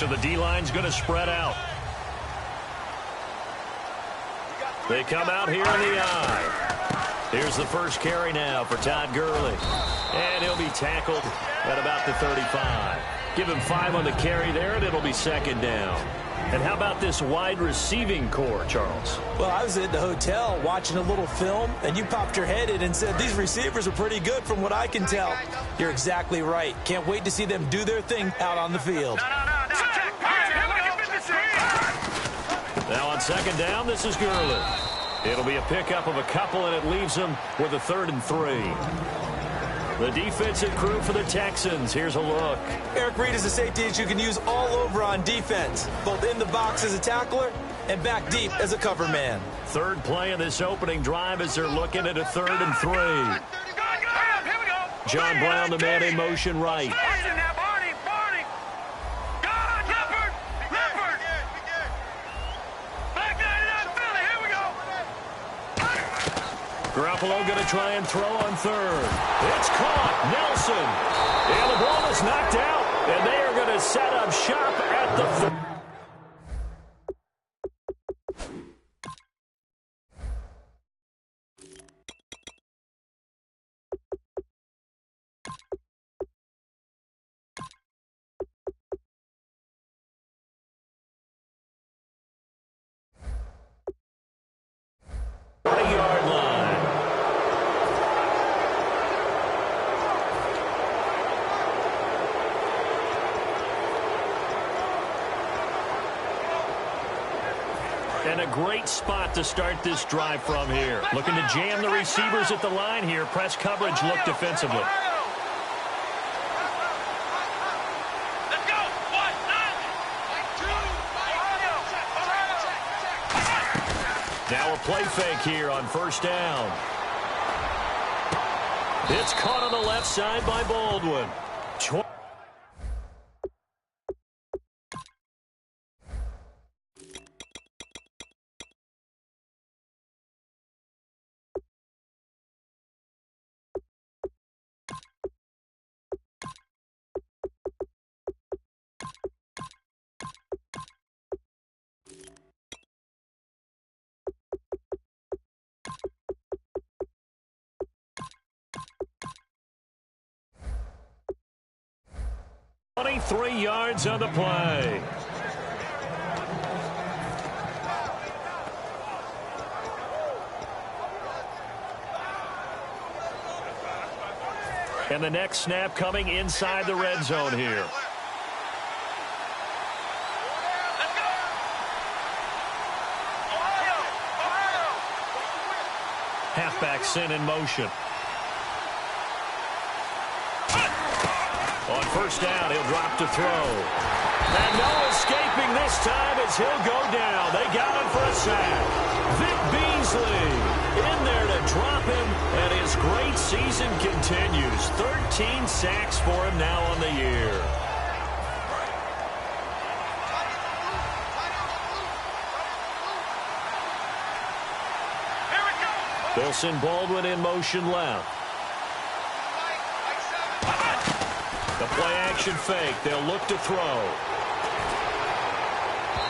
So the D-line's going to spread out. They come out here in the eye. Here's the first carry now for Todd Gurley. And he'll be tackled at about the 35. Give him 5 on the carry there, and it'll be second down. And how about this wide receiving core, Charles? Well, I was at the hotel watching a little film, and you popped your head in and said, these receivers are pretty good from what I can tell. You're exactly right. Can't wait to see them do their thing out on the field. Now on second down, this is Gurley. It'll be a pickup of a couple, and it leaves them with a 3rd and 3. The defensive crew for the Texans. Here's a look. Eric Reid is a safety that you can use all over on defense, both in the box as a tackler and back deep as a cover man. Third play of this opening drive as they're looking at a 3rd and 3. John Brown, the man in motion right. Garoppolo going to try and throw on 3rd. It's caught. Nelson. And the ball is knocked out. And they are going to set up shop at the 3rd. Yard line. And a great spot to start this drive from here. Looking to jam the receivers at the line here. Press coverage look defensively. Now a play fake here on first down. It's caught on the left side by Baldwin. Three yards on the play. And the next snap coming inside the red zone here. Halfback sent in motion. On first down, he'll drop to throw. And no escaping this time as he'll go down. They got him for a sack. Vic Beasley in there to drop him, and his great season continues. 13 sacks for him now on the year. They'll send Baldwin in motion left. The play-action fake. They'll look to throw.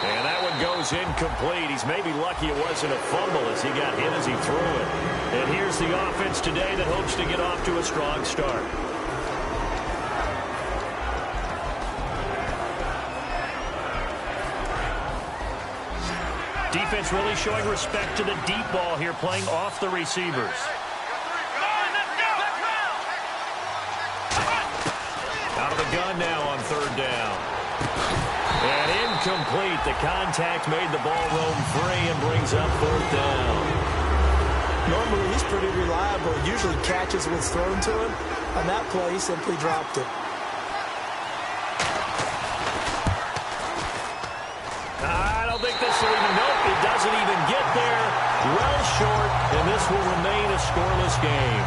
And that one goes incomplete. He's maybe lucky it wasn't a fumble as he got hit as he threw it. And here's the offense today that hopes to get off to a strong start. Defense really showing respect to the deep ball here, playing off the receivers. Out of the gun now on third down. And incomplete. The contact made the ball roam free and brings up fourth down. Normally he's pretty reliable. Usually catches what's thrown to him. On that play, he simply dropped it. I don't think this will even, nope, it doesn't even get there. Well short, and this will remain a scoreless game.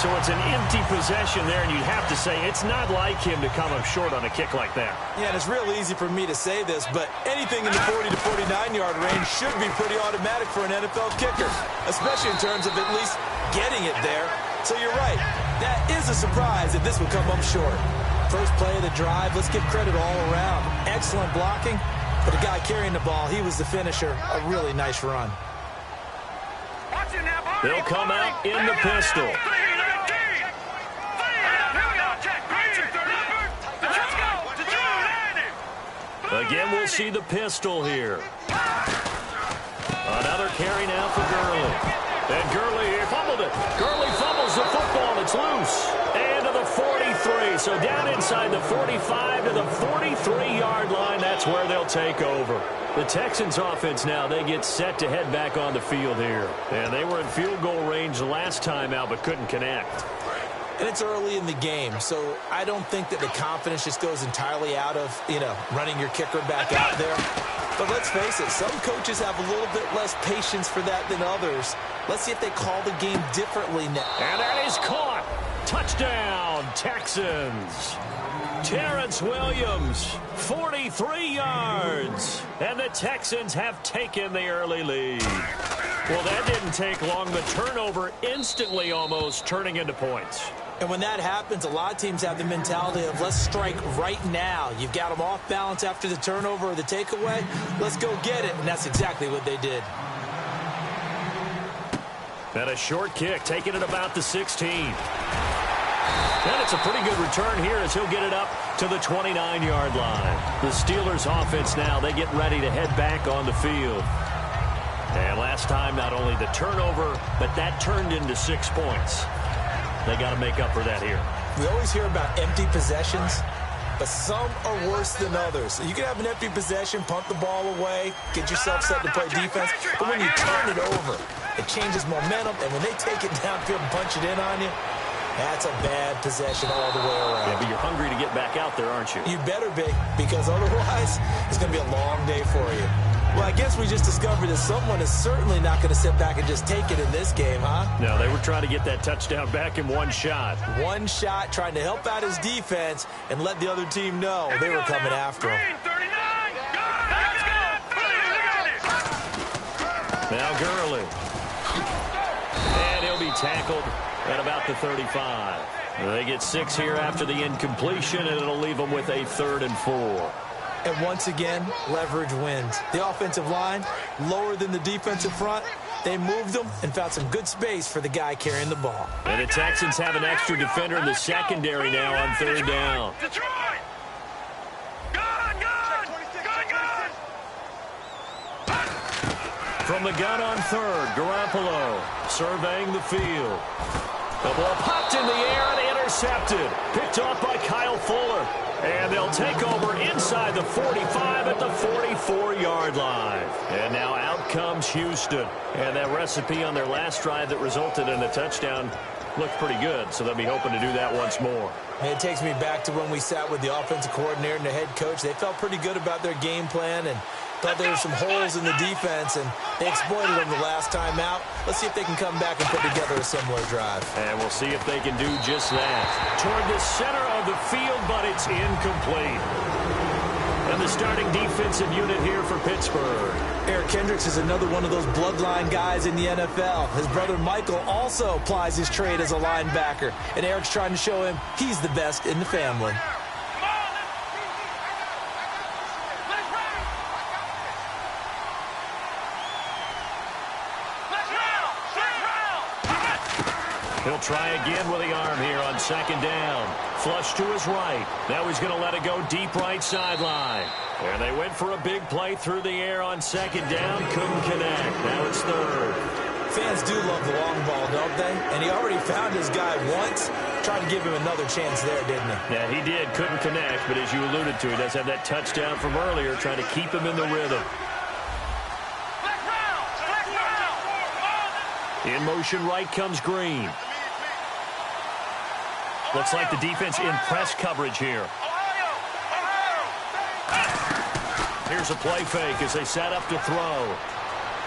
So it's an empty possession there, and you'd have to say it's not like him to come up short on a kick like that. Yeah, and it's real easy for me to say this, but anything in the 40 to 49-yard range should be pretty automatic for an NFL kicker, especially in terms of at least getting it there. So you're right. That is a surprise if this would come up short. First play of the drive, let's give credit all around. Excellent blocking, but the guy carrying the ball, he was the finisher. A really nice run. They'll come out in the pistol. Again, we'll see the pistol here. Another carry now for Gurley. And Gurley here fumbled it. Gurley fumbles the football. It's loose. And to the 43. So down inside the 45 to the 43-yard line. That's where they'll take over. The Texans offense now, they get set to head back on the field here. And they were in field goal range last time out but couldn't connect. And it's early in the game, so I don't think that the confidence just goes entirely out of, running your kicker back out there. But let's face it, some coaches have a little bit less patience for that than others. Let's see if they call the game differently now. And that is caught. Touchdown, Texans. Terrence Williams, 43 yards. And the Texans have taken the early lead. Well, that didn't take long. The turnover instantly almost turning into points. And when that happens, a lot of teams have the mentality of let's strike right now. You've got them off balance after the turnover or the takeaway. Let's go get it. And that's exactly what they did. And a short kick, taking it about the 16. And it's a pretty good return here as he'll get it up to the 29-yard line. The Steelers offense now, they get ready to head back on the field. And last time, not only the turnover, but that turned into 6 points. They got to make up for that here. We always hear about empty possessions, but some are worse than others. You can have an empty possession, punt the ball away, get yourself set to play defense, but when you turn it over, it changes momentum, and when they take it downfield and punch it in on you, that's a bad possession all the way around. Yeah, but you're hungry to get back out there, aren't you? You better be, because otherwise, it's going to be a long day for you. Well, I guess we just discovered that someone is certainly not going to sit back and just take it in this game, huh? No, they were trying to get that touchdown back in one shot. One shot, trying to help out his defense and let the other team know they were coming after him. Now Gurley. And he'll be tackled at about the 35. They get 6 here after the incompletion, and it'll leave them with a 3rd and 4. And once again, leverage wins. The offensive line, lower than the defensive front. They moved them and found some good space for the guy carrying the ball. And the Texans have an extra defender in the secondary now on 3rd down. From the gun on 3rd, Garoppolo surveying the field. The ball popped in the air and intercepted. Picked off by Kyle Fuller. And they'll take over inside the 45 at the 44-yard line. And now out comes Houston. And that recipe on their last drive that resulted in a touchdown looked pretty good, so they'll be hoping to do that once more. And it takes me back to when we sat with the offensive coordinator and the head coach. They felt pretty good about their game plan and thought there were some holes in the defense, and they exploited them the last time out. Let's see if they can come back and put together a similar drive. And we'll see if they can do just that. Toward the center of the field, but it's incomplete. And the starting defensive unit here for Pittsburgh. Eric Kendricks is another one of those bloodline guys in the NFL. His brother Michael also plies his trade as a linebacker, and Eric's trying to show him he's the best in the family. He'll try again with the arm here on 2nd down. Flush to his right. Now he's going to let it go deep right sideline. And they went for a big play through the air on 2nd down. Couldn't connect. Now it's 3rd. Fans do love the long ball, don't they? And he already found his guy once. Tried to give him another chance there, didn't he? Yeah, he did. Couldn't connect. But as you alluded to, he does have that touchdown from earlier, trying to keep him in the rhythm. In motion right comes Green. Looks like the defense in press coverage here. Here's a play fake as they set up to throw.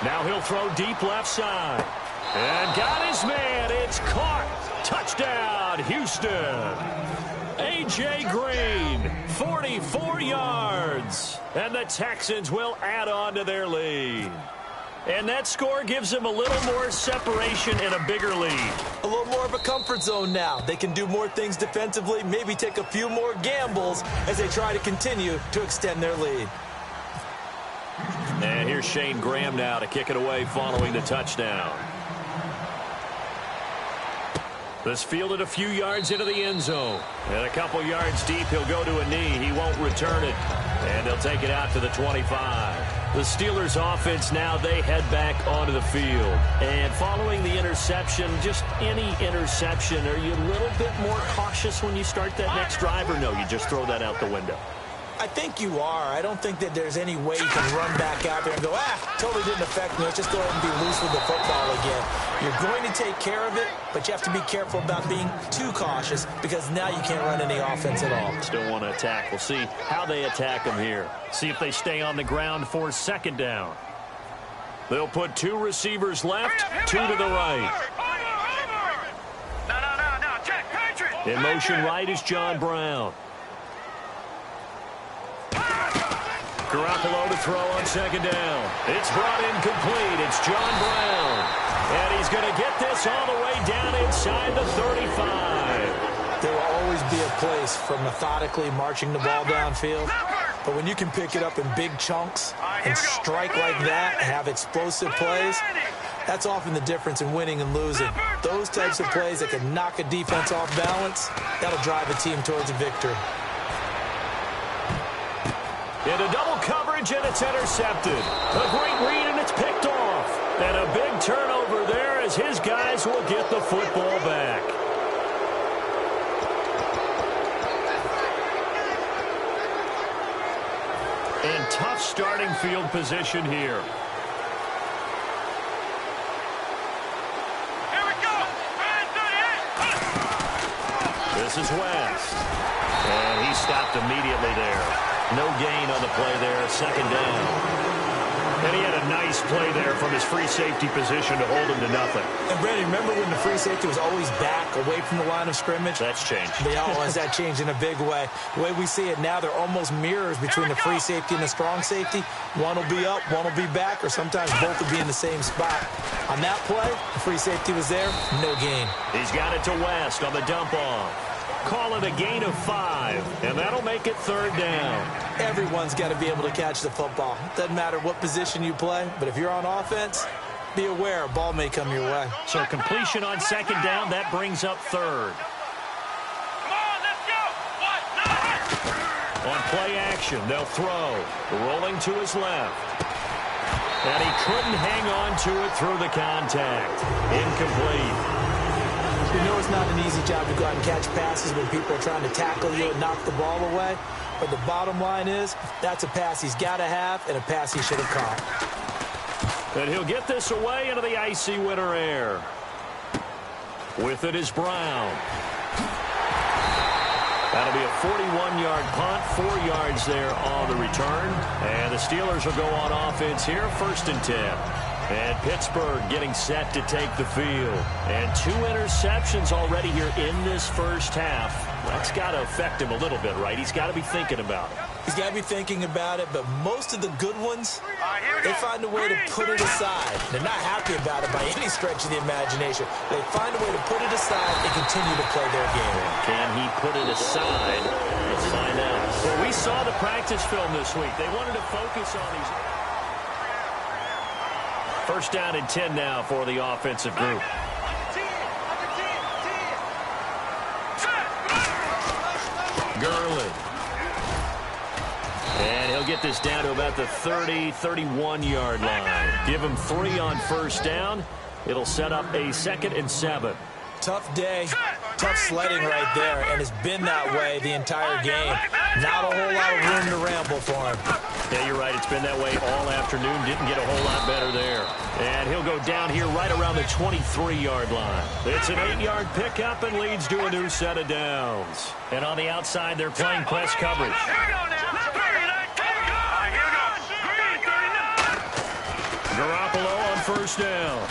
Now he'll throw deep left side. And got his man. It's caught. Touchdown, Houston. A.J. Green, 44 yards. And the Texans will add on to their lead. And that score gives them a little more separation and a bigger lead. A little more of a comfort zone now. They can do more things defensively, maybe take a few more gambles as they try to continue to extend their lead. And here's Shane Graham now to kick it away following the touchdown. This fielded a few yards into the end zone. And a couple yards deep, he'll go to a knee. He won't return it. And they'll take it out to the 25. The Steelers offense now, they head back onto the field. And following the interception, just any interception, are you a little bit more cautious when you start that next drive, or no, you just throw that out the window? I think you are. I don't think that there's any way you can run back out there and go, totally didn't affect me. Let's just go ahead and be loose with the football again. You're going to take care of it, but you have to be careful about being too cautious because now you can't run any offense at all. Still want to attack. We'll see how they attack them here. See if they stay on the ground for second down. They'll put two receivers left, two to the right. In motion right is John Brown. Garoppolo to throw on second down. It's brought in complete. It's John Brown. And he's going to get this all the way down inside the 35. There will always be a place for methodically marching the ball downfield. But when you can pick it up in big chunks and strike like that and have explosive plays, that's often the difference in winning and losing. Those types of plays that can knock a defense off balance, that'll drive a team towards a victory. Into double coverage, and it's intercepted. A great read, and it's picked off. And a big turnover there as his guys will get the football back. And tough starting field position here. Here we go. This is West. And he stopped immediately there. No gain on the play there, second down. And he had a nice play there from his free safety position to hold him to nothing. And, Brandon, remember when the free safety was always back, away from the line of scrimmage? That's changed. That changed in a big way. The way we see it now, they're almost mirrors between the free safety and the strong safety. One will be up, one will be back, or sometimes both will be in the same spot. On that play, the free safety was there, no gain. He's got it to West on the dump off. Call it a gain of 5, and that'll make it third down. Everyone's got to be able to catch the football. Doesn't matter what position you play, but if you're on offense, be aware a ball may come your way. So completion on second down, that brings up third. Come on, let's go. On play action, they'll throw. Rolling to his left. And he couldn't hang on to it through the contact. Incomplete. You know it's not an easy job to go out and catch passes when people are trying to tackle you and knock the ball away. But the bottom line is, that's a pass he's got to have and a pass he should have caught. And he'll get this away into the icy winter air. With it is Brown. That'll be a 41-yard punt, 4 yards there on the return. And the Steelers will go on offense here, 1st and 10. And Pittsburgh getting set to take the field. And 2 interceptions already here in this first half. That's got to affect him a little bit, right? He's got to be thinking about it. He's got to be thinking about it, but most of the good ones, they find a way to put it aside. They're not happy about it by any stretch of the imagination. They find a way to put it aside and continue to play their game. Can he put it aside? Let's find out. Well, we saw the practice film this week. They wanted to focus on these. First down and 10 now for the offensive group. Gurley. And he'll get this down to about the 30, 31-yard line. Give him 3 on first down. It'll set up a 2nd and 7. Tough day, tough sledding right there, and it's been that way the entire game. Not a whole lot of room to ramble for him. Yeah, you're right. It's been that way all afternoon. Didn't get a whole lot better there. And he'll go down here right around the 23-yard line. It's an 8-yard pickup and leads to a new set of downs. And on the outside, they're playing press coverage. Garoppolo on first down.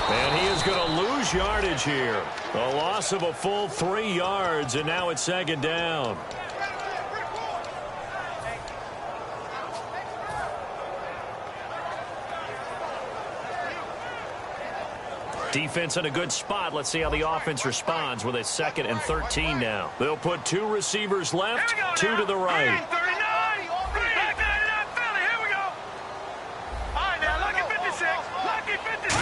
And he is going to lose yardage here. A loss of a full 3 yards, and now it's 2nd down. Defense in a good spot. Let's see how the offense responds with a 2nd and 13 now. They'll put 2 receivers left, 2 to the right. 39, back 99, Philly, here we go. All right, now, lucky 56, lucky 56.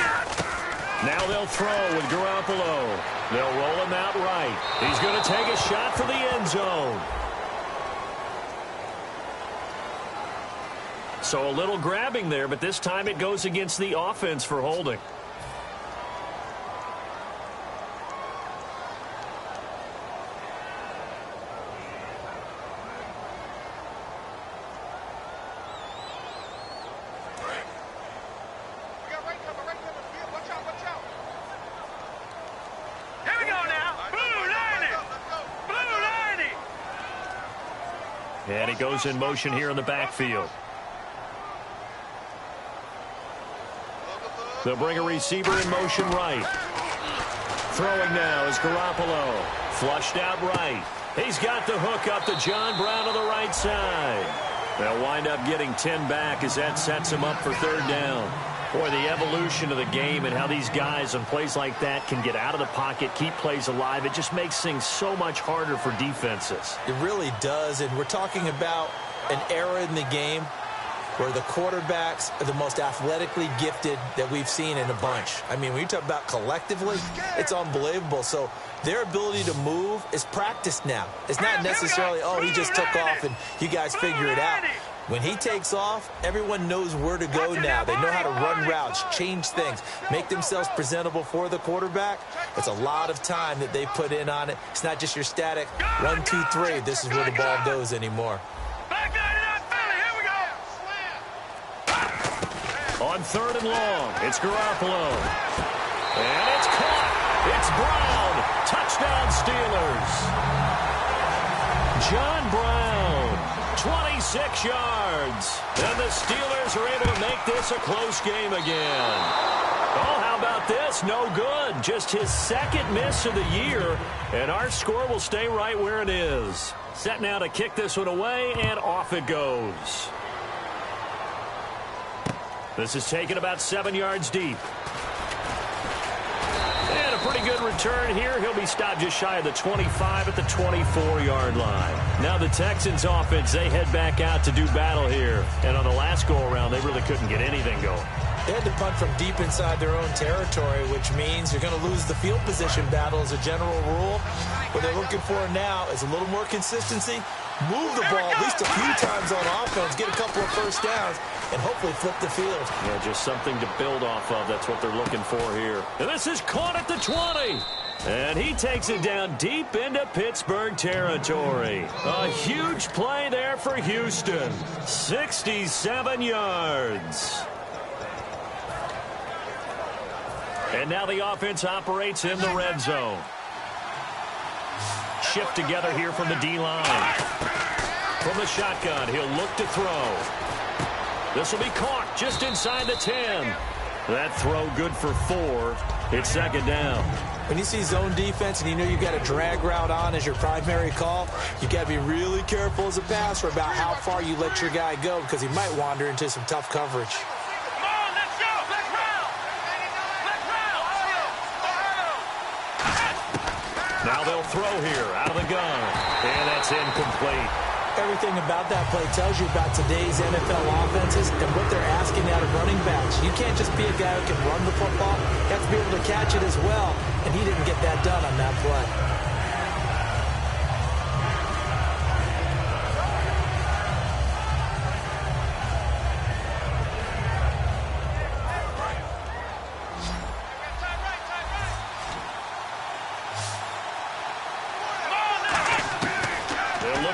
Now they'll throw with Garoppolo. They'll roll him out right. He's going to take a shot for the end zone. So a little grabbing there, but this time it goes against the offense for holding. Here we go now. Blue 90. Blue 90. And he goes in motion here in the backfield. They'll bring a receiver in motion right. Throwing now is Garoppolo. Flushed out right. He's got the hook up to John Brown on the right side. They'll wind up getting 10 back as that sets him up for 3rd down. Boy, the evolution of the game and how these guys on plays like that can get out of the pocket, keep plays alive, it just makes things so much harder for defenses. It really does, and we're talking about an era in the game where the quarterbacks are the most athletically gifted that we've seen in a bunch. I mean, when you talk about collectively, it's unbelievable. So their ability to move is practiced now. It's not necessarily, oh, he just took off and you guys figure it out. When he takes off, everyone knows where to go now. They know how to run routes, change things, make themselves presentable for the quarterback. It's a lot of time that they put in on it. It's not just your static 1, 2, 3. This is where the ball goes anymore. On 3rd and long, it's Garoppolo. And it's caught. It's Brown. Touchdown Steelers. John Brown, 26 yards. And the Steelers are able to make this a close game again. Oh, how about this? No good. Just his 2nd miss of the year. And our score will stay right where it is. Set now to kick this one away, and off it goes. This is taken about 7 yards deep. And a pretty good return here. He'll be stopped just shy of the 25 at the 24-yard line. Now the Texans offense, they head back out to do battle here. And on the last go-around, they really couldn't get anything going. They had to punt from deep inside their own territory, which means you're going to lose the field position battle as a general rule. What they're looking for now is a little more consistency, move the ball at least a few times on offense, get a couple of first downs, and hopefully flip the field. Yeah, just something to build off of. That's what they're looking for here. And this is caught at the 20. And he takes it down deep into Pittsburgh territory. A huge play there for Houston. 67 yards. And now the offense operates in the red zone. Shift together here from the D-line. From the shotgun, he'll look to throw. This will be caught just inside the 10. That throw good for 4. It's 2nd down. When you see zone defense and you know you've got a drag route on as your primary call, you've got to be really careful as a passer about how far you let your guy go because he might wander into some tough coverage. Now they'll throw here out of the gun. And that's incomplete. Everything about that play tells you about today's NFL offenses and what they're asking out of running backs. You can't just be a guy who can run the football. You have to be able to catch it as well. And he didn't get that done on that play.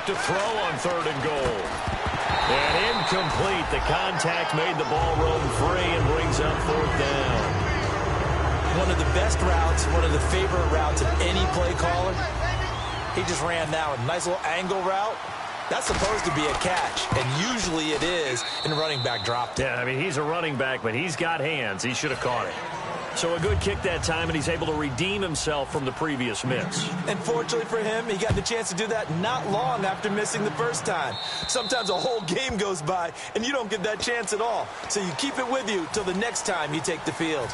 To throw on 3rd and goal. And incomplete. The contact made the ball roam free and brings up 4th down. One of the best routes, one of the favorite routes of any play caller. He just ran that one. Nice little angle route. That's supposed to be a catch, and usually it is, and the running back dropped it. Yeah, I mean, he's a running back, but he's got hands. He should have caught it. So a good kick that time, and he's able to redeem himself from the previous miss. And fortunately for him, he got the chance to do that not long after missing the first time. Sometimes a whole game goes by, and you don't get that chance at all. So you keep it with you till the next time you take the field.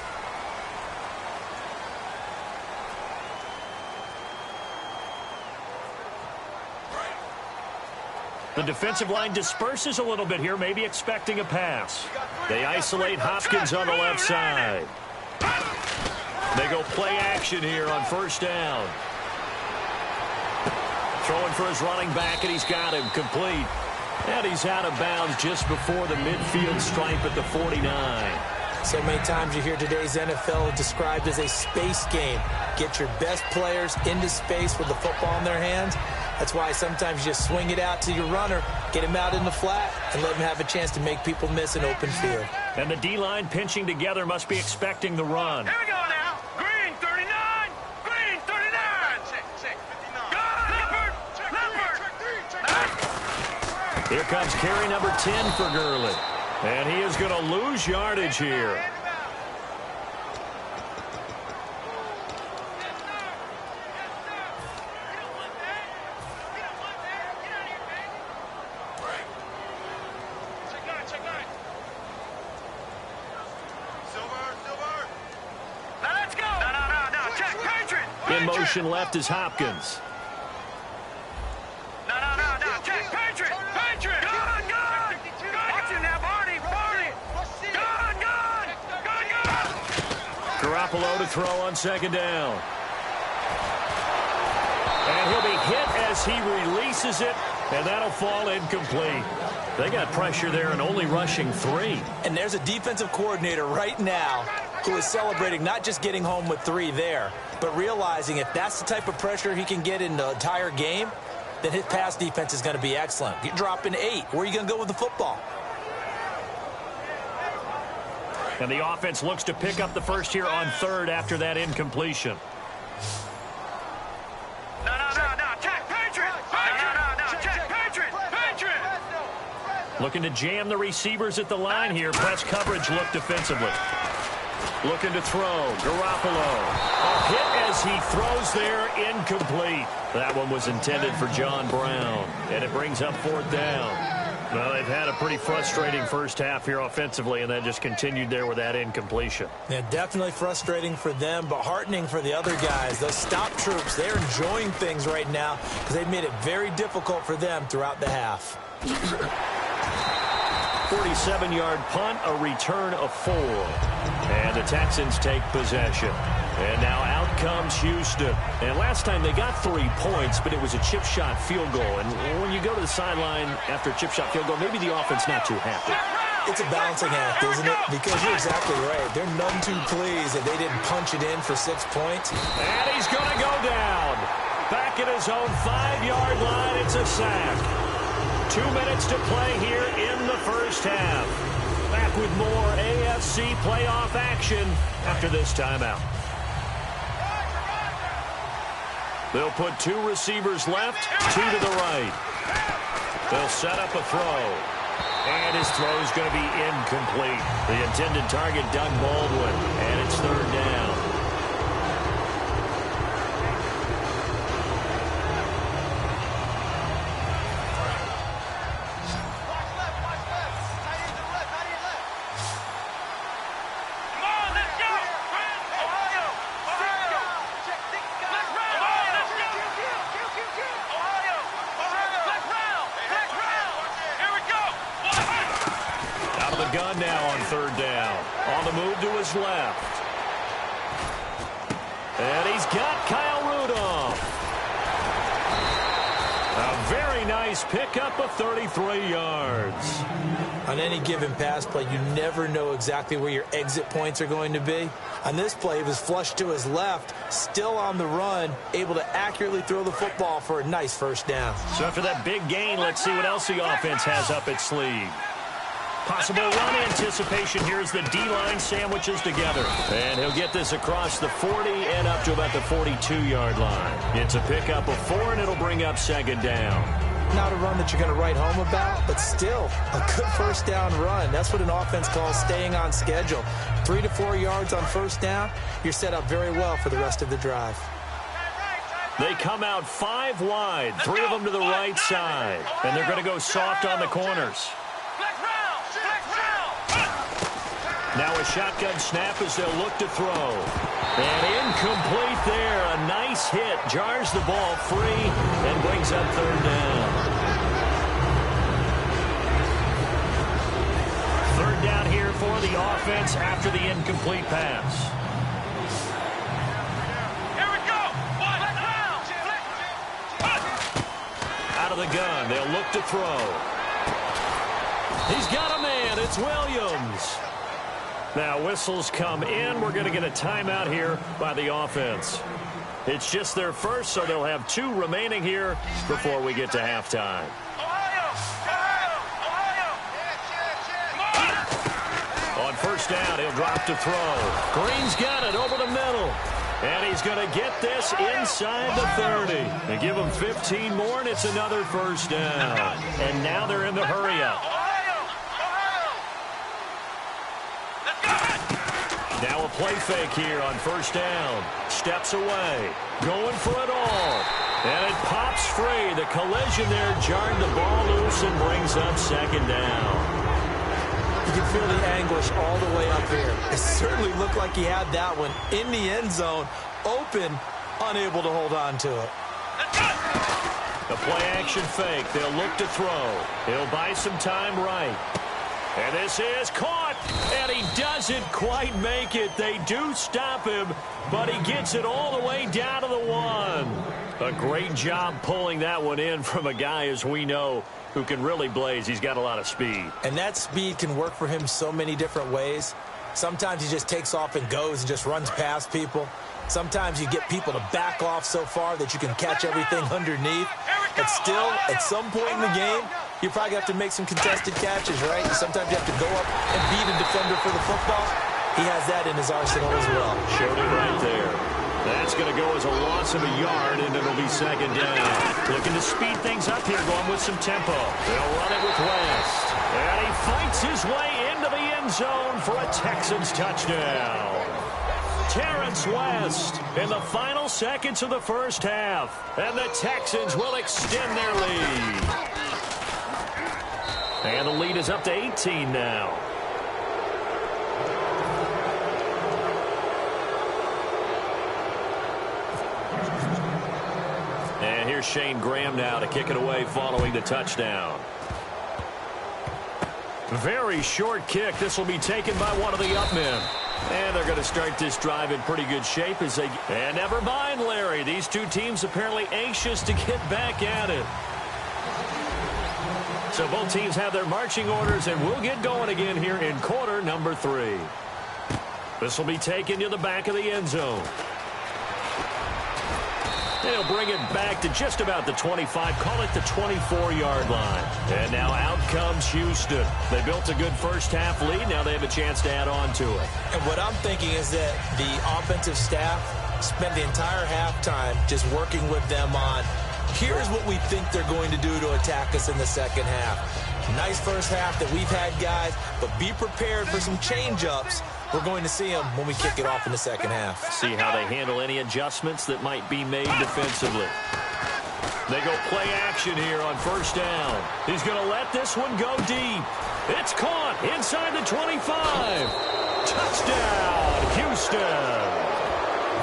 The defensive line disperses a little bit here, maybe expecting a pass. They isolate Hopkins on the left side. They go play action here on first down. Throwing for his running back, and he's got him complete. And he's out of bounds just before the midfield stripe at the 49. So many times you hear today's NFL described as a space game. Get your best players into space with the football in their hands. That's why sometimes you just swing it out to your runner, get him out in the flat, and let him have a chance to make people miss an open field. And the D-line pinching together must be expecting the run. Here we go now. Green 39. Green 39. Go, Leopard. Leopard. Here comes carry number 10 for Gurley. And he is going to lose yardage here. In motion left is Hopkins. No. Check. Patriot. Gun. Watch it now, Barney. Gun. Garoppolo to throw on second down. And he'll be hit as he releases it, and that'll fall incomplete. They got pressure there and only rushing 3. And there's a defensive coordinator right now who is celebrating not just getting home with 3 there, but realizing if that's the type of pressure he can get in the entire game, then his pass defense is going to be excellent. You're dropping 8. Where are you going to go with the football? And the offense looks to pick up the first here on third after that incompletion. No. Check. Patriot. Check. Patriot. Looking to jam the receivers at the line here. Press coverage look defensively. Looking to throw. Garoppolo. A hit as he throws there, incomplete. That one was intended for John Brown. And it brings up fourth down. Well, they've had a pretty frustrating first half here offensively, and that just continued there with that incompletion. Yeah, definitely frustrating for them, but heartening for the other guys. Those stop troops, they're enjoying things right now because they've made it very difficult for them throughout the half. 47-yard punt, a return of 4. And the Texans take possession. And now out comes Houston. And last time they got 3 points, but it was a chip shot field goal. And when you go to the sideline after a chip shot field goal, maybe the offense not too happy. It's a balancing act, isn't it? Because you're exactly right. They're none too pleased that they didn't punch it in for 6 points. And he's going to go down. Back at his own 5-yard line, it's a sack. 2 minutes to play here in the first half. Back with more AFC playoff action after this timeout. They'll put 2 receivers left, 2 to the right. They'll set up a throw. And his throw is going to be incomplete. The intended target, Doug Baldwin, and it's third down. Gun now on third down. On the move to his left. And he's got Kyle Rudolph. A very nice pickup of 33 yards. On any given pass play, you never know exactly where your exit points are going to be. On this play, he was flushed to his left, still on the run, able to accurately throw the football for a nice first down. So after that big gain, let's see what else the offense has up its sleeve. Possible run anticipation here as the D-line sandwiches together. And he'll get this across the 40 and up to about the 42-yard line. It's a pickup of 4, and it'll bring up second down. Not a run that you're going to write home about, but still a good first down run. That's what an offense calls staying on schedule. 3 to 4 yards on first down, you're set up very well for the rest of the drive. They come out 5 wide, 3 of them to the right side. And they're going to go soft on the corners. Now a shotgun snap as they'll look to throw. And incomplete there. A nice hit. Jars the ball free and brings up third down. defense after the incomplete pass. Here we go. Out of the gun, they'll look to throw. He's got a man. It's Williams. Now whistles come in. We're going to get a timeout here by the offense. It's just their first, so they'll have 2 remaining here before we get to halftime. On first down, he'll drop to throw. Green's got it over the middle. And he's going to get this inside the 30. They give him 15 more, and it's another first down. And now they're in the hurry-up. Now a play fake here on first down. Steps away. Going for it all. And it pops free. The collision there jarred the ball loose and brings up second down. You can feel the anguish all the way up here. It certainly looked like he had that one in the end zone, open, unable to hold on to it. The play-action fake. They'll look to throw. He'll buy some time right. And this is caught, and he doesn't quite make it. They do stop him, but he gets it all the way down to the 1. A great job pulling that one in from a guy, as we know, who can really blaze. He's got a lot of speed. And that speed can work for him so many different ways. Sometimes he just takes off and goes and just runs past people. Sometimes you get people to back off so far that you can catch everything underneath. But still, at some point in the game, you probably have to make some contested catches, right? Sometimes you have to go up and beat a defender for the football. He has that in his arsenal as well. Showed it right there. That's going to go as a loss of a yard, and it'll be second down. Looking to speed things up here, going with some tempo. They'll run it with West. And he fights his way into the end zone for a Texans touchdown. Terrence West in the final seconds of the first half. And the Texans will extend their lead. And the lead is up to 18 now. And here's Shane Graham now to kick it away following the touchdown. Very short kick. This will be taken by one of the up men. And they're going to start this drive in pretty good shape as they... And never mind, Larry. These two teams apparently anxious to get back at it. So both teams have their marching orders, and we'll get going again here in quarter number 3. This will be taken to the back of the end zone. They'll bring it back to just about the 25, call it the 24-yard line. And now out comes Houston. They built a good first-half lead. Now they have a chance to add on to it. And what I'm thinking is that the offensive staff spent the entire halftime just working with them on, here's what we think they're going to do to attack us in the second half. Nice first half that we've had, guys, but be prepared for some change-ups. We're going to see them when we kick it off in the second half. See how they handle any adjustments that might be made defensively. They go play action here on first down. He's going to let this one go deep. It's caught inside the 25. Touchdown, Houston.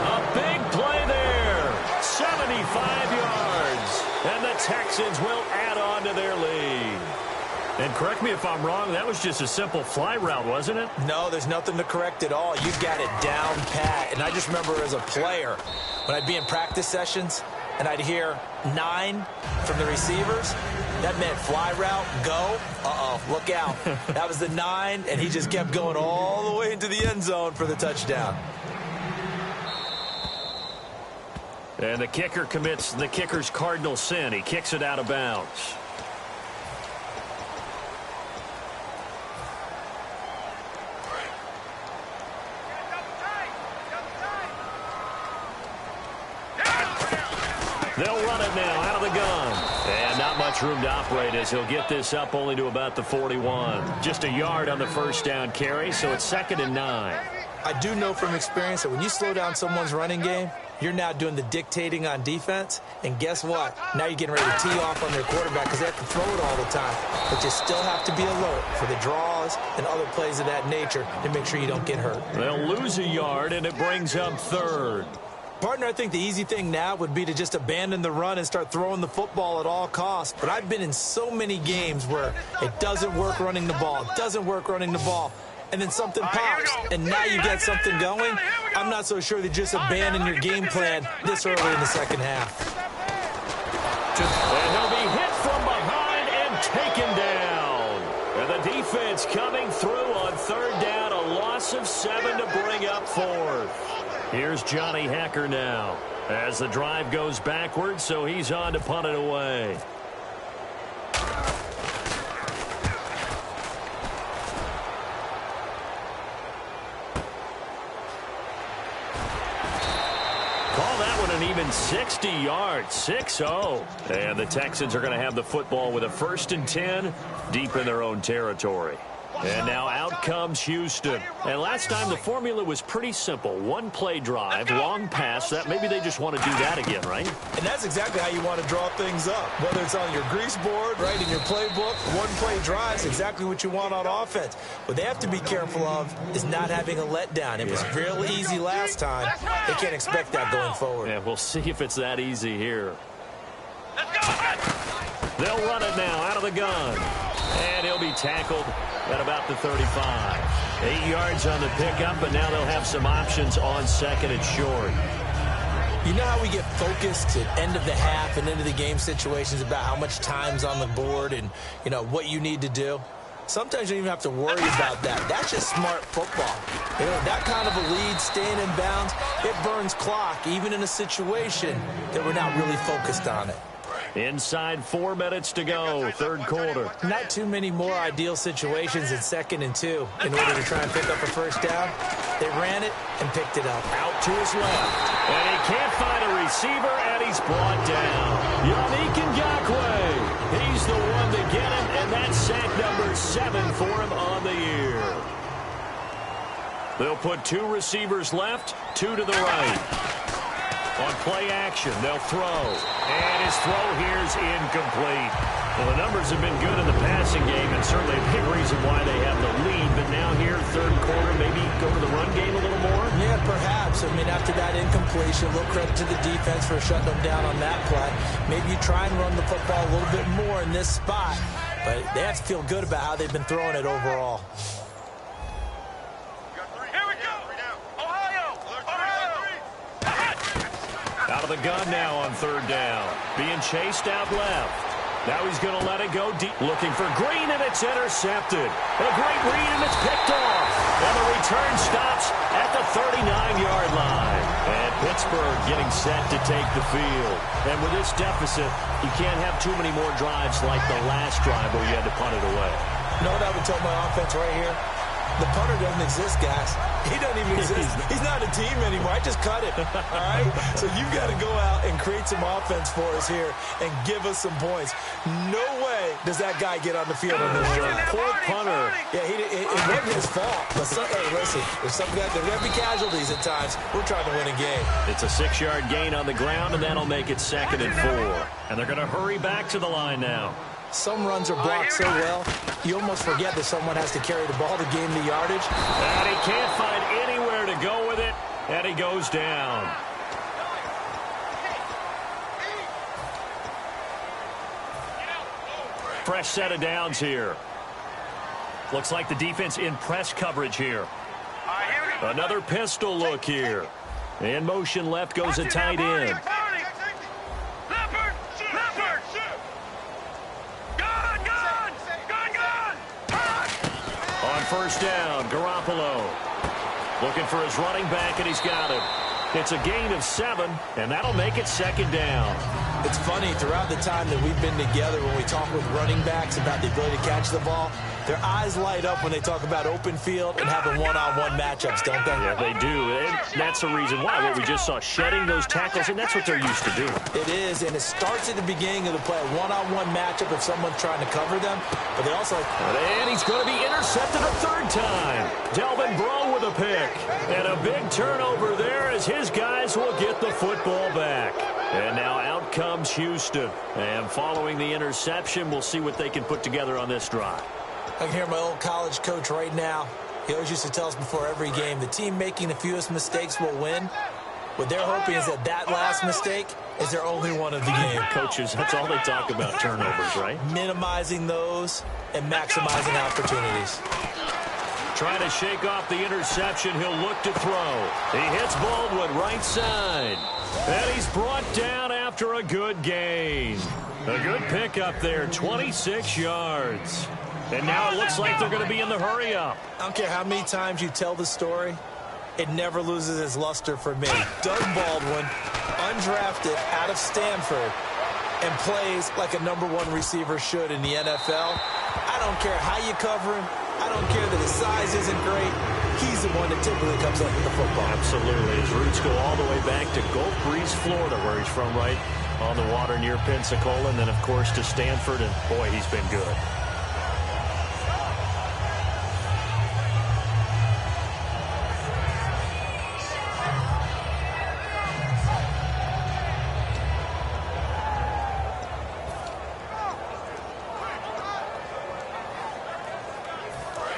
A big play there. 75 yards. And the Texans will add on to their lead. And correct me if I'm wrong, that was just a simple fly route, wasn't it? No, there's nothing to correct at all. You've got it down pat. And I just remember as a player, when I'd be in practice sessions and I'd hear 9 from the receivers, that meant fly route, go. Uh-oh, look out. That was the 9, and he just kept going all the way into the end zone for the touchdown. And the kicker commits the kicker's cardinal sin. He kicks it out of bounds. They'll run it now out of the gun. And not much room to operate as he'll get this up only to about the 41. Just a yard on the first down carry, so it's 2nd and 9. I do know from experience that when you slow down someone's running game, you're now doing the dictating on defense. And guess what? Now you're getting ready to tee off on their quarterback because they have to throw it all the time. But you still have to be alert for the draws and other plays of that nature to make sure you don't get hurt. They'll lose a yard, and it brings up 3rd. Partner, I think the easy thing now would be to just abandon the run and start throwing the football at all costs. But I've been in so many games where it doesn't work running the ball. It doesn't work running the ball. and then something pops, and now you get something going. I'm not so sure that just abandon your game plan this early in the second half. And he'll be hit from behind and taken down. And the defense coming through on third down, a loss of 7 to bring up fourth. Here's Johnny Hekker now as the drive goes backwards, so he's on to punt it away. Call that one an even 60 yards, 6-0. And the Texans are going to have the football with a 1st and 10 deep in their own territory. And now out comes Houston. And last time the formula was pretty simple. One play drive, long pass. That maybe they just want to do that again, right? And that's exactly how you want to draw things up. Whether it's on your grease board, right, in your playbook, one play drives exactly what you want on offense. What they have to be careful of is not having a letdown. It was real easy last time. They can't expect that going forward. Yeah, we'll see if it's that easy here. They'll run it now out of the gun. And he'll be tackled at about the 35. 8 yards on the pickup, but now they'll have some options on second and short. You know how we get focused at end of the half and into the game situations about how much time's on the board and, you know, what you need to do? Sometimes you don't even have to worry about that. That's just smart football. You know, that kind of a lead, staying in bounds, it burns clock, even in a situation that we're not really focused on it. Inside 4 minutes to go, third quarter. Not too many more ideal situations in 2nd and 2 in order to try and pick up a first down. They ran it and picked it up. Out to his left. And he can't find a receiver, and he's brought down. Yannick Ngakoue. He's the one to get him, and that's sack number 7 for him on the year. They'll put 2 receivers left, 2 to the right. On play action, they'll throw. And his throw here's incomplete. Well, the numbers have been good in the passing game, and certainly a big reason why they have the lead. But now here, third quarter, maybe go to the run game a little more? Yeah, perhaps. I mean, after that incompletion, a little credit to the defense for shutting them down on that play. Maybe you try and run the football a little bit more in this spot. But they have to feel good about how they've been throwing it overall. Out of the gun now on third down. Being chased out left. Now he's going to let it go deep. Looking for Green, and it's intercepted. A great read, and it's picked off. And the return stops at the 39-yard line. And Pittsburgh getting set to take the field. And with this deficit, you can't have too many more drives like the last drive where you had to punt it away. You know what I would tell my offense right here? The punter doesn't exist, guys. He doesn't even exist. He's not a team anymore. I just cut it, all right? So you've got to go out and create some offense for us here and give us some points. No way does that guy get on the field on this drive. Poor punter. Yeah, it wasn't his fault. But hey, listen, there's going to be casualties at times. We're trying to win a game. It's a 6-yard gain on the ground, and that'll make it 2nd and 4. And they're going to hurry back to the line now. Some runs are blocked so well, you almost forget that someone has to carry the ball to gain the yardage. And he can't find anywhere to go with it, and he goes down. Fresh set of downs here. Looks like the defense in press coverage here. Another pistol look here. In motion left goes a tight end. First down, Garoppolo looking for his running back, and he's got him. It's a gain of 7, and that'll make it 2nd down. It's funny, throughout the time that we've been together, when we talk with running backs about the ability to catch the ball, their eyes light up when they talk about open field and having one-on-one matchups, don't they? Yeah, they do. And that's the reason why. What we just saw, shedding those tackles, and that's what they're used to doing. It is, and it starts at the beginning of the play, a one-on-one matchup if someone's trying to cover them. But they also... And he's going to be intercepted a 3rd time. Delvin Breaux with a pick. And a big turnover there as his guys will get the football back. And now out comes Houston. And following the interception, we'll see what they can put together on this drive. I can hear my old college coach right now. He always used to tell us before every game, the team making the fewest mistakes will win. What they're hoping is that last mistake is their only one of the game. Coaches, that's all they talk about, turnovers, right? Minimizing those and maximizing opportunities. trying to shake off the interception. He'll look to throw. He hits Baldwin right side. And he's brought down after a good gain. A good pickup there, 26 yards. And now it looks like they're going to be in the hurry-up. I don't care how many times you tell the story, it never loses its luster for me. Doug Baldwin, undrafted out of Stanford, and plays like a #1 receiver should in the NFL. I don't care how you cover him. I don't care that his size isn't great. He's the one that typically comes up with the football. Absolutely. His roots go all the way back to Gulf Breeze, Florida, where he's from, right on the water near Pensacola. And then, of course, to Stanford. And, boy, he's been good.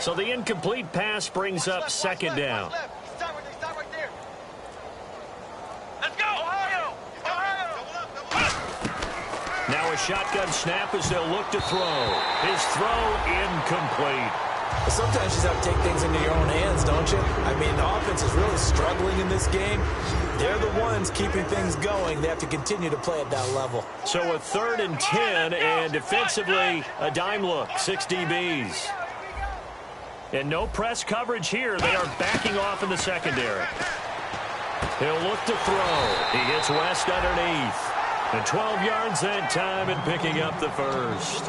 So the incomplete pass brings up second down. Stop right there. Let's go, Ohio! Now a shotgun snap as they'll look to throw. His throw incomplete. But sometimes you just have to take things into your own hands, don't you? I mean, the offense is really struggling in this game. They're the ones keeping things going. They have to continue to play at that level. So a 3rd and 10, and defensively a dime look, 6 DBs. And no press coverage here. They are backing off in the secondary. He'll look to throw. He hits West underneath. And 12 yards that time and picking up the first.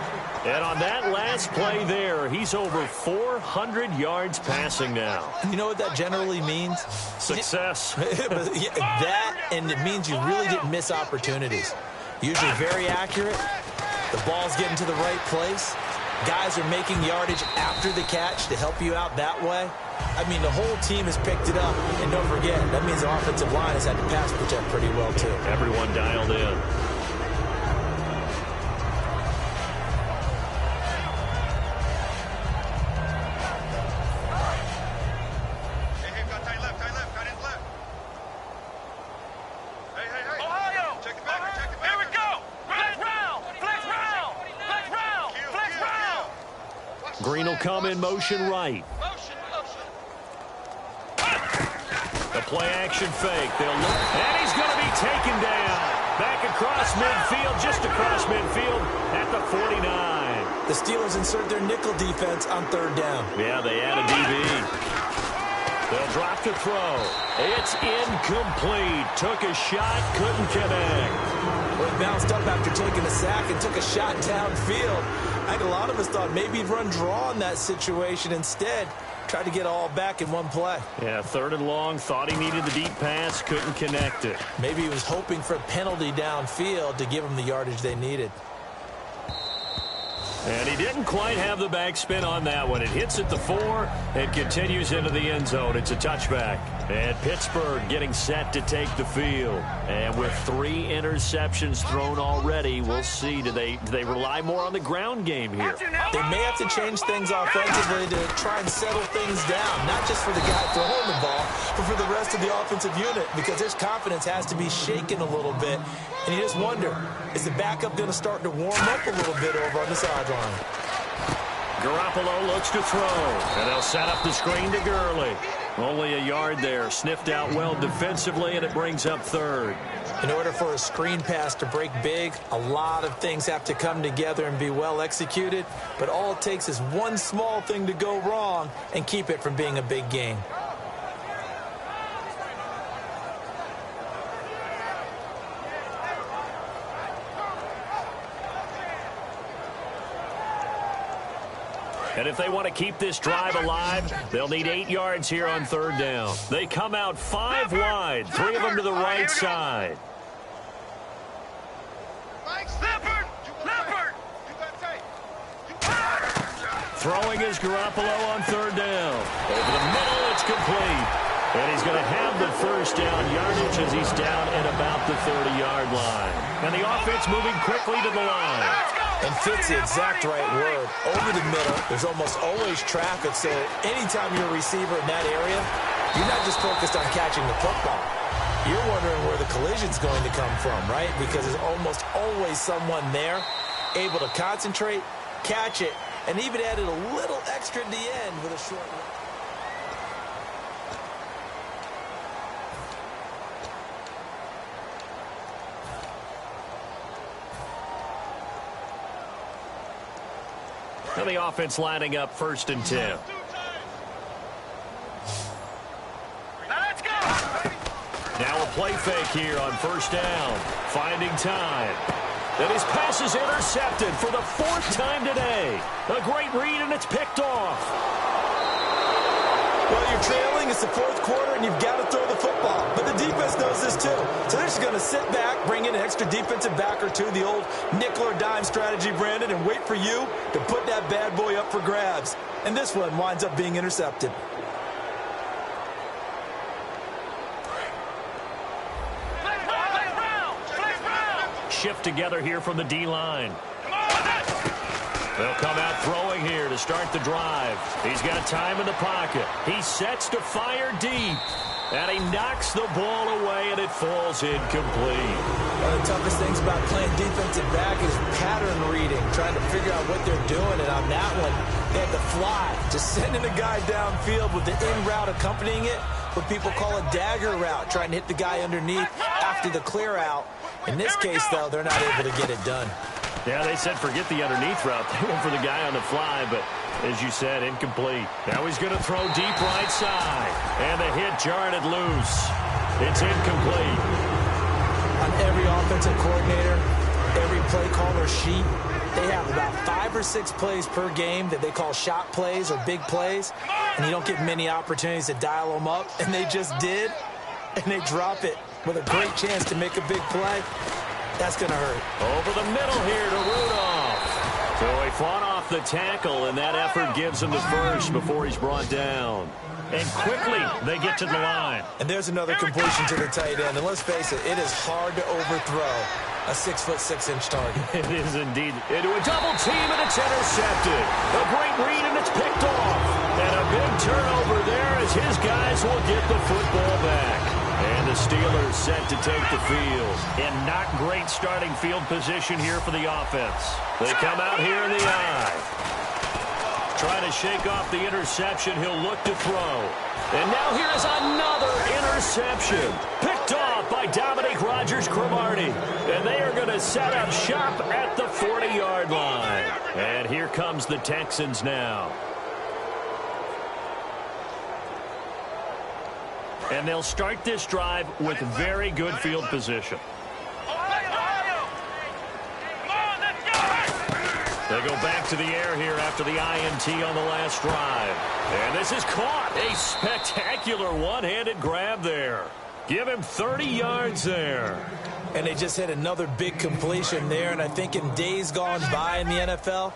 And on that last play there, he's over 400 yards passing now. You know what that generally means? Success. Yeah, that, and it means you really didn't miss opportunities. Usually very accurate. The ball's getting to the right place. Guys are making yardage after the catch to help you out that way. I mean, the whole team has picked it up. And don't forget, that means the offensive line has had to pass protect pretty well, too. Everyone dialed in. Green will come in motion right. The play action fake. They'll look, and he's going to be taken down. Back across midfield, just across midfield at the 49. The Steelers insert their nickel defense on 3rd down. Yeah, they add a DB. They'll drop to throw. It's incomplete. Took a shot, couldn't connect. Well, he bounced up after taking a sack and took a shot downfield. I think a lot of us thought maybe he'd run draw in that situation. Instead, tried to get all back in one play. Yeah, 3rd and long. Thought he needed the deep pass, couldn't connect it. Maybe he was hoping for a penalty downfield to give him the yardage they needed. And he didn't quite have the backspin on that one. It hits at the 4 and continues into the end zone. It's a touchback. And Pittsburgh getting set to take the field. And with 3 interceptions thrown already, we'll see. Do they rely more on the ground game here? They may have to change things offensively to try and settle things down. Not just for the guy throwing the ball, but for the rest of the offensive unit. Because his confidence has to be shaken a little bit. And you just wonder, is the backup going to start to warm up a little bit over on the sideline? Garoppolo looks to throw, and they'll set up the screen to Gurley. Only a yard there, sniffed out well defensively, and it brings up 3rd. In order for a screen pass to break big, a lot of things have to come together and be well executed, but all it takes is one small thing to go wrong and keep it from being a big gain. And if they want to keep this drive alive, they'll need 8 yards here on 3rd down. They come out 5 wide, 3 of them to the right side. Throwing is Garoppolo on 3rd down. Over the middle, it's complete. And he's going to have the first down yardage as he's down at about the 30-yard line. And the offense moving quickly to the line. And fits the exact right word. Over the middle, there's almost always traffic, so anytime you're a receiver in that area, you're not just focused on catching the football. You're wondering where the collision's going to come from, right? Because there's almost always someone there able to concentrate, catch it, and even added a little extra at the end with a short run. And the offense lining up 1st and 10. Now let's go. Now a play fake here on 1st down. Finding time. And his pass is intercepted for the 4th time today. A great read, and it's picked off. Well, you're trailing. It's the 4th quarter, and you've got to throw the football. But the defense knows this, too. So they're just going to sit back, bring in an extra defensive back or two, the old nickel or dime strategy, Brandon, and wait for you to put that bad boy up for grabs. And this one winds up being intercepted. Shift together here from the D-line. They'll come out throwing here to start the drive. He's got time in the pocket. He sets to fire deep. And he knocks the ball away, and it falls incomplete. One of the toughest things about playing defensive back is pattern reading, trying to figure out what they're doing. And on that one, they had to fly, just sending a guy downfield with the in route accompanying it, what people call a dagger route, trying to hit the guy underneath after the clear out. In this case, though, they're not able to get it done. Yeah, they said forget the underneath route. They went for the guy on the fly, but as you said, incomplete. Now he's going to throw deep right side. And the hit jarred it loose. It's incomplete. On every offensive coordinator, every play caller sheet, they have about 5 or 6 plays per game that they call shot plays or big plays. And you don't get many opportunities to dial them up. And they just did. And they drop it with a great chance to make a big play. That's going to hurt. Over the middle here to Rudolph. So he fought off the tackle, and that effort gives him the first before he's brought down. And quickly, they get to the line. And there's another completion to the tight end. And let's face it, it is hard to overthrow a 6'6" target. It is indeed. Into a double team, and it's intercepted. A great read, and it's picked off. And a big turnover there as his guys will get the football back. And the Steelers set to take the field. And not great starting field position here for the offense. They come out here in the eye. Trying to shake off the interception. He'll look to throw. And now here is another interception. Picked off by Dominique Rodgers-Cromartie. And they are going to set up shop at the 40-yard line. And here comes the Texans now. And they'll start this drive with very good field position. They go back to the air here after the INT on the last drive. And this is caught. A spectacular one-handed grab there. Give him 30 yards there. And they just hit another big completion there. And I think in days gone by in the NFL,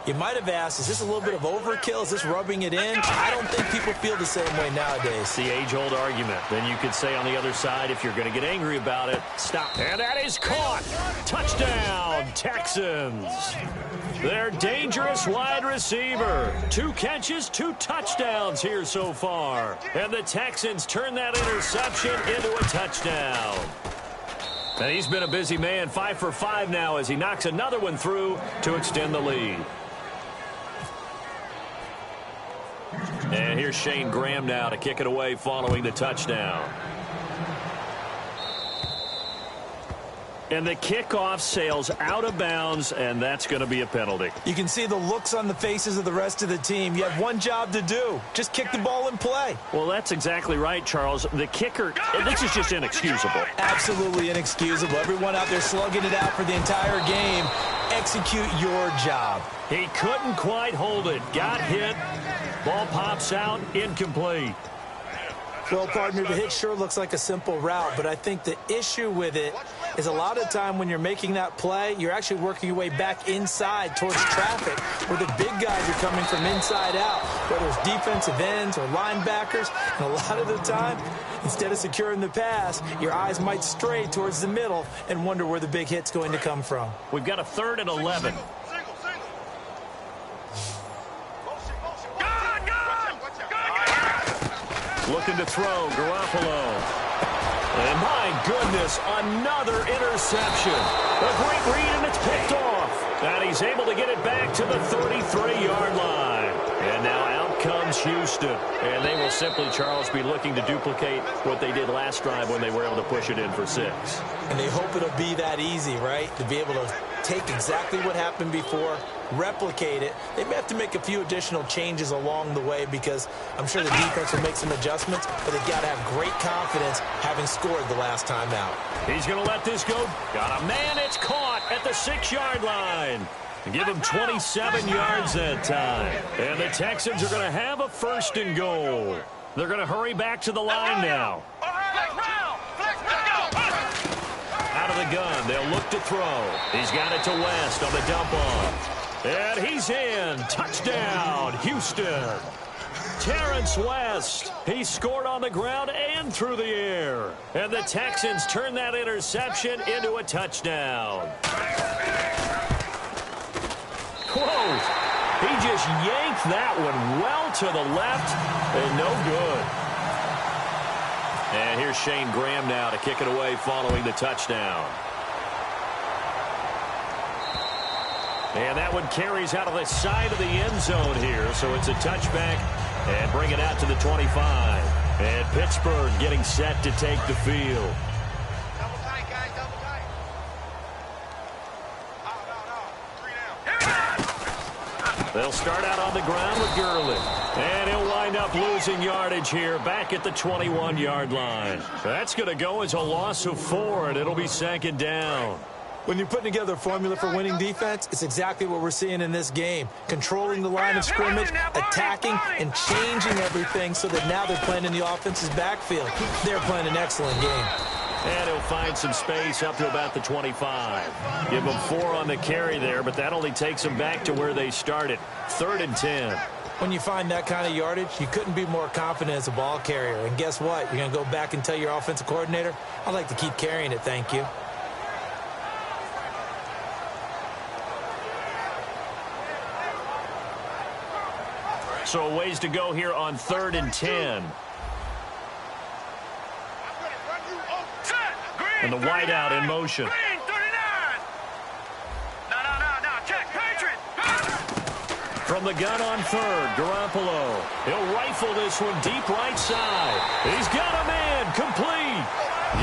you might have asked, is this a little bit of overkill? Is this rubbing it in? I don't think people feel the same way nowadays. It's the age-old argument. Then you could say on the other side, if you're going to get angry about it, stop. And that is caught. Touchdown, Texans. Their dangerous wide receiver. 2 catches, 2 touchdowns here so far. And the Texans turn that interception into a touchdown. And he's been a busy man, 5 for 5 now as he knocks another one through to extend the lead. And here's Shane Graham now to kick it away following the touchdown. And the kickoff sails out of bounds, and that's going to be a penalty. You can see the looks on the faces of the rest of the team. You have one job to do. Just kick the ball and play. Well, that's exactly right, Charles. The kicker, this is just inexcusable. Absolutely inexcusable. Everyone out there slugging it out for the entire game. Execute your job. He couldn't quite hold it. Got hit. Ball pops out. Incomplete. Well, partner, the hit sure looks like a simple route, but I think the issue with it is a lot of time when you're making that play, you're actually working your way back inside towards traffic where the big guys are coming from inside out, whether it's defensive ends or linebackers. And a lot of the time, instead of securing the pass, your eyes might stray towards the middle and wonder where the big hit's going to come from. We've got a 3rd and 11. Looking to throw, Garoppolo. And my goodness, another interception. A great read, and it's picked off. And he's able to get it back to the 33-yard line. And now out comes Houston. And they will simply, Charles, be looking to duplicate what they did last drive when they were able to push it in for 6. And they hope it'll be that easy, right? To be able to take exactly what happened before, replicate it. They may have to make a few additional changes along the way because I'm sure the defense will make some adjustments, but they've got to have great confidence having scored the last time out. He's going to let this go. Got a man. It's caught at the 6-yard line. Give him 27 yards that time. And the Texans are going to have a 1st and goal. They're going to hurry back to the line now. Out of the gun, they'll look to throw. He's got it to West on the dump off. And he's in. Touchdown, Houston. Terrence West. He scored on the ground and through the air. And the Texans turn that interception into a touchdown. Close. He just yanked that one well to the left and no good. And here's Shane Graham now to kick it away following the touchdown. And that one carries out of the side of the end zone here, so it's a touchback and bring it out to the 25. And Pittsburgh getting set to take the field. Double tight, guys, double tight. They'll start out on the ground with Gurley. And he'll wind up losing yardage here back at the 21-yard line. That's going to go as a loss of 4, and it'll be 2nd down. When you're putting together a formula for winning defense, it's exactly what we're seeing in this game. Controlling the line of scrimmage, attacking, and changing everything so that now they're playing in the offense's backfield. They're playing an excellent game. And he'll find some space up to about the 25. Give them 4 on the carry there, but that only takes them back to where they started. 3rd and 10. When you find that kind of yardage, you couldn't be more confident as a ball carrier. And guess what? You're going to go back and tell your offensive coordinator, I'd like to keep carrying it, thank you. So a ways to go here on 3rd and 10. And the wideout in motion. Green, 39. No, check, Patriot. From the gun on 3rd, Garoppolo. He'll rifle this one deep right side. He's got a man, complete.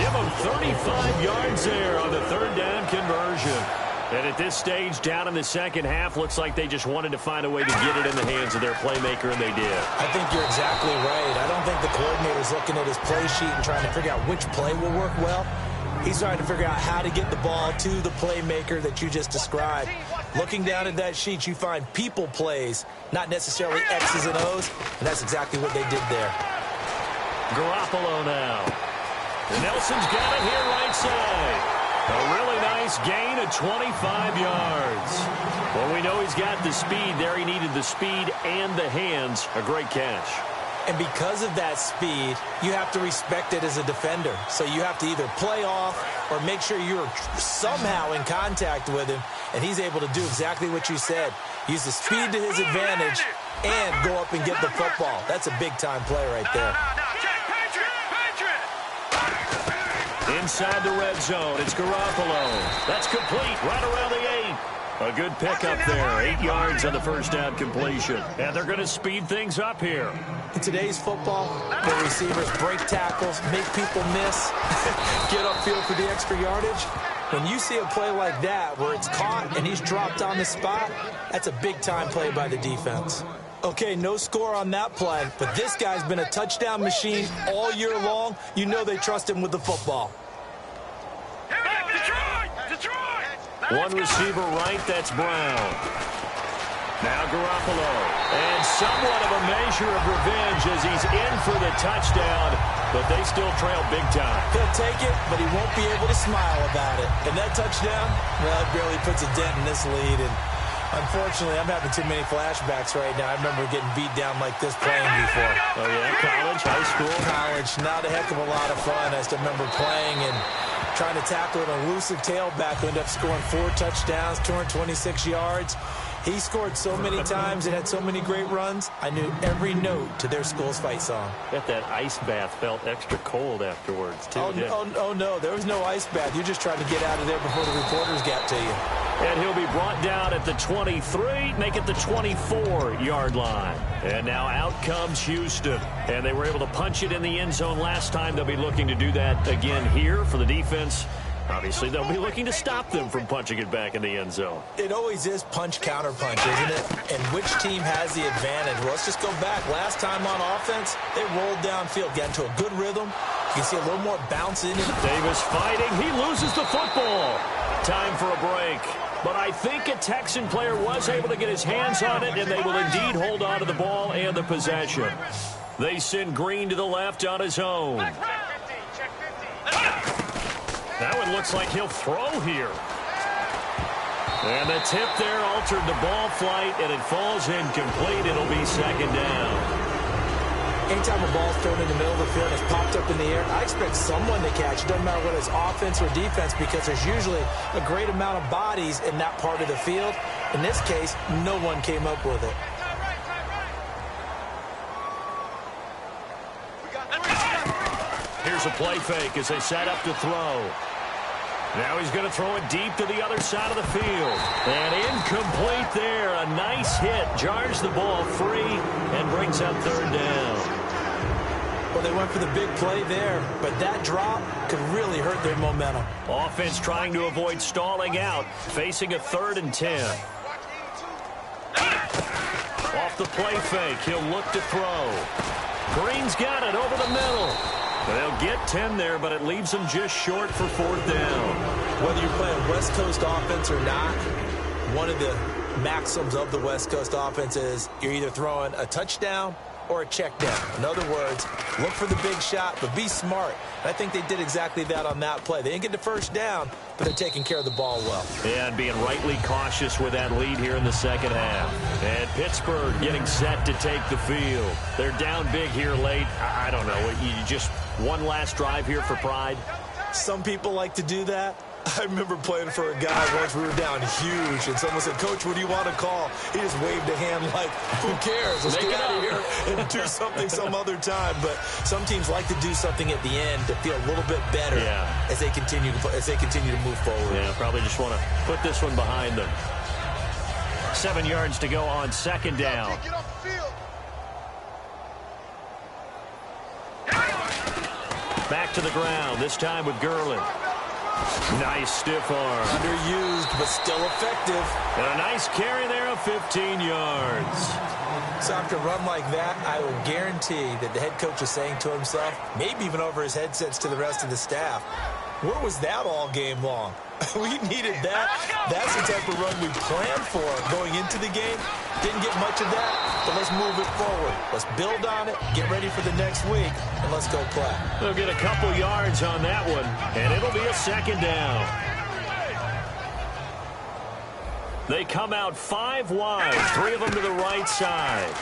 Give him 35 yards there on the 3rd down conversion. And at this stage, down in the second half, looks like they just wanted to find a way to get it in the hands of their playmaker, and they did. I think you're exactly right. I don't think the coordinator's looking at his play sheet and trying to figure out which play will work well. He's trying to figure out how to get the ball to the playmaker that you just described. Looking down at that sheet, you find people plays, not necessarily X's and O's, and that's exactly what they did there. Garoppolo now. Nelson's got it here right side. A really nice gain of 25 yards. Well, we know he's got the speed there. He needed the speed and the hands. A great catch. And because of that speed, you have to respect it as a defender. So you have to either play off or make sure you're somehow in contact with him, and he's able to do exactly what you said. Use the speed to his advantage and go up and get the football. That's a big-time play right there. Inside the red zone, it's Garoppolo. That's complete right around the 8. A good pickup there. 8 yards on the 1st down completion. And they're going to speed things up here. In today's football, the receivers break tackles, make people miss, get upfield for the extra yardage. When you see a play like that where it's caught and he's dropped on the spot, that's a big-time play by the defense. Okay, no score on that play, but this guy's been a touchdown machine all year long. You know they trust him with the football. One receiver right, that's Brown. Now Garoppolo. And somewhat of a measure of revenge as he's in for the touchdown, but they still trail big time. He'll take it, but he won't be able to smile about it. And that touchdown, well, it barely puts a dent in this lead. And unfortunately, I'm having too many flashbacks right now. I remember getting beat down like this playing before. Oh, yeah? College, high school? College. Not a heck of a lot of fun. I still remember playing and trying to tackle an elusive tailback who ended up scoring 4 touchdowns, 226 yards. He scored so many times and had so many great runs, I knew every note to their school's fight song. Bet that ice bath felt extra cold afterwards, too. Oh, no, there was no ice bath. You're just trying to get out of there before the reporters got to you. And he'll be brought down at the 23, make it the 24-yard line. And now out comes Houston. And they were able to punch it in the end zone last time. They'll be looking to do that again here for the defense. Obviously, they'll be looking to stop them from punching it back in the end zone. It always is punch-counter-punch, isn't it? And which team has the advantage? Well, let's just go back. Last time on offense, they rolled downfield, got into a good rhythm. You can see a little more bounce in it. Davis fighting. He loses the football. Time for a break. But I think a Texan player was able to get his hands on it, and they will indeed hold on to the ball and the possession. They send Green to the left on his own. That one looks like he'll throw here. And the tip there altered the ball flight, and it falls incomplete. It'll be second down. Anytime a ball's thrown in the middle of the field and it's popped up in the air, I expect someone to catch. It doesn't matter whether it's offense or defense, because there's usually a great amount of bodies in that part of the field. In this case, no one came up with it. Here's a play fake as they set up to throw. Now he's going to throw it deep to the other side of the field. And incomplete there. A nice hit. Jars the ball free and brings up third down. Well, they went for the big play there, but that drop could really hurt their momentum. Offense trying to avoid stalling out, facing a 3rd and 10. Off the play fake, he'll look to throw. Green's got it over the middle. They'll get 10 there, but it leaves them just short for 4th down. Whether you're playing West Coast offense or not, one of the maxims of the West Coast offense is you're either throwing a touchdown or a check down. In other words, look for the big shot, but be smart. And I think they did exactly that on that play. They didn't get the first down, but they're taking care of the ball well. And being rightly cautious with that lead here in the second half. And Pittsburgh getting set to take the field. They're down big here late. I don't know. You just one last drive here for pride? Some people like to do that. I remember playing for a guy once. We were down huge, and someone said, "Coach, what do you want to call?" He just waved a hand like, "Who cares? Let's get out of here and do something some other time." But some teams like to do something at the end to feel a little bit better as they continue to move forward. Yeah, probably just want to put this one behind them. 7 yards to go on second down. Back to the ground, this time with Gerlin. Nice stiff arm. Underused, but still effective. And a nice carry there of 15 yards. So after a run like that, I will guarantee that the head coach is saying to himself, maybe even over his headsets to the rest of the staff, where was that all game long? We needed that. That's the type of run we planned for going into the game. Didn't get much of that, but let's move it forward. Let's build on it, get ready for the next week, and let's go play. They'll get a couple yards on that one, and it'll be a second down. They come out 5 wide, 3 of them to the right side.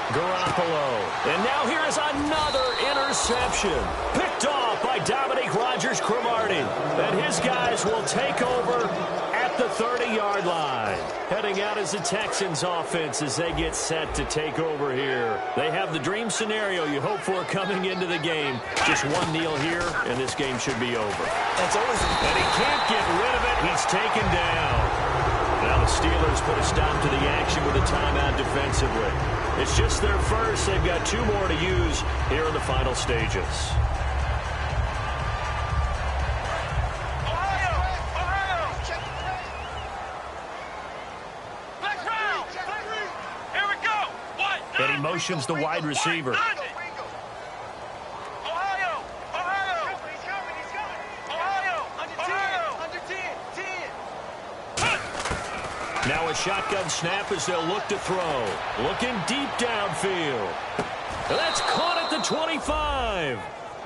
Garoppolo. And now here is another interception. Picked off by Dominique Rodgers-Cromartie. And his guys will take over at the 30-yard line. Heading out as the Texans offense as they get set to take over here. They have the dream scenario you hope for coming into the game. Just one kneel here, and this game should be over. That's always. And he can't get rid of it. He's taken down. Now the Steelers put a stop to the action with a timeout defensively. It's just their first. They've got 2 more to use here in the final stages. And he motions the wide receiver. Now a shotgun snap as they'll look to throw. Looking deep downfield. That's caught at the 25.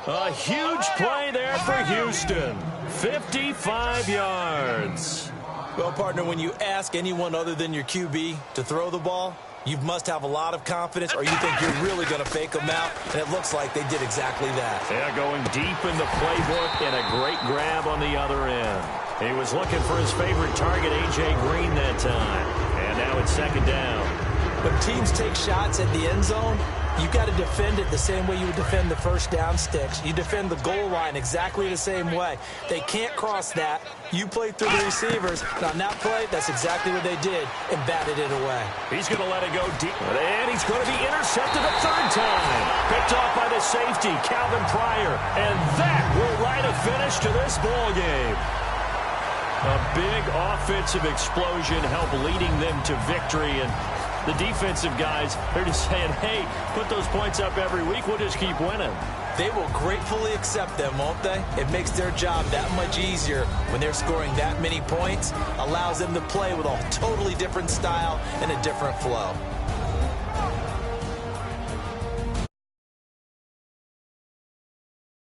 A huge play there for Houston. 55 yards. Well, partner, when you ask anyone other than your QB to throw the ball, you must have a lot of confidence, or you think you're really going to fake them out, and it looks like they did exactly that. They're going deep in the playbook, and a great grab on the other end. He was looking for his favorite target, A.J. Green, that time. And now it's second down. When teams take shots at the end zone, you've got to defend it the same way you would defend the first down sticks. You defend the goal line exactly the same way. They can't cross that. You play through the receivers. And on that play, that's exactly what they did and batted it away. He's going to let it go deep. And he's going to be intercepted a 3rd time. Picked off by the safety, Calvin Pryor. And that will light a finish to this ball game. A big offensive explosion helped leading them to victory, and the defensive guys, they're just saying, hey, put those points up every week, we'll just keep winning. They will gratefully accept them, won't they? It makes their job that much easier when they're scoring that many points, allows them to play with a totally different style and a different flow.